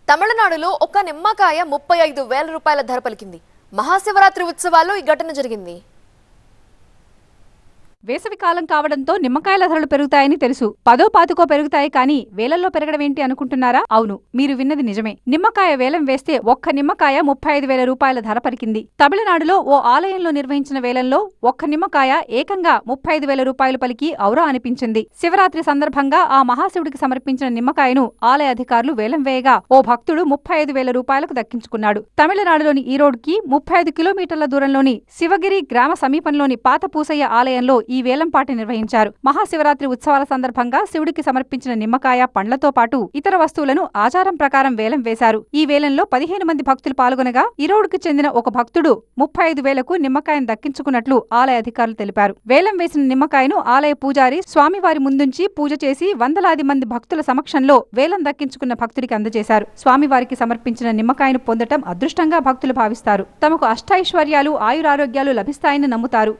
తమిళనాడులో ఒక నిమ్మకాయ 35,000 రూపాయల ధర పలికింది. మహాశివరాత్రి ఉత్సవాల్లో ఈ ఘటన జరిగింది. వేసవి కాలం కావడంతో నిమ్మకాయల ధరలు పెరుగుతాయని తెలుసు. 10-15 పెరుగుతాయి కానీ వేలల్లో పెరగడం ఏంటి అనుకుంటున్నారా? అవును, మీరు విన్నది నిజమే. నిమ్మకాయ వేలం వేస్తే ఒక్క నిమ్మకాయ 35,000 రూపాయల ధర పలికింది. తమిళనాడులో ఓ ఆలయంలో నిర్వహించిన వేలంలో ఒక్క నిమ్మకాయ ఏకంగా 35,000 రూపాయలు పలికి ఔరా అనిపించింది. శివరాత్రి సందర్భంగా ఆ మహాశివుడికి సమర్పించిన నిమ్మకాయను ఆలయ అధికారులు వేలం వేయగా ఓ భక్తుడు 35,000 రూపాయలకు దక్కించుకున్నాడు. తమిళనాడులోని ఈరోడ్కి 35 కిలోమీటర్ల దూరంలోని శివగిరి గ్రామ సమీపంలోని పాత పూసయ్య ఆలయంలో ఈ వేలంపాట నిర్వహించారు. మహాశివరాత్రి ఉత్సవాల సందర్భంగా శివుడికి సమర్పించిన నిమ్మకాయ, పండ్లతో పాటు ఇతర వస్తువులను ఆచారం ప్రకారం వేలం వేశారు. ఈ వేలంలో 15 మంది భక్తులు పాల్గొనగా ఈరోడ్కు చెందిన ఒక భక్తుడు 35,000కు నిమ్మకాయను దక్కించుకున్నట్లు ఆలయ అధికారులు తెలిపారు. వేలం వేసిన నిమ్మకాయను ఆలయ పూజారి స్వామివారి ముందుంచి పూజ చేసి వందలాది మంది భక్తుల సమక్షంలో వేలం దక్కించుకున్న భక్తుడికి అందజేశారు. స్వామివారికి సమర్పించిన నిమ్మకాయను పొందటం అదృష్టంగా భక్తులు భావిస్తారు. తమకు అష్టైశ్వర్యాలు, ఆయురారోగ్యాలు లభిస్తాయని నమ్ముతారు.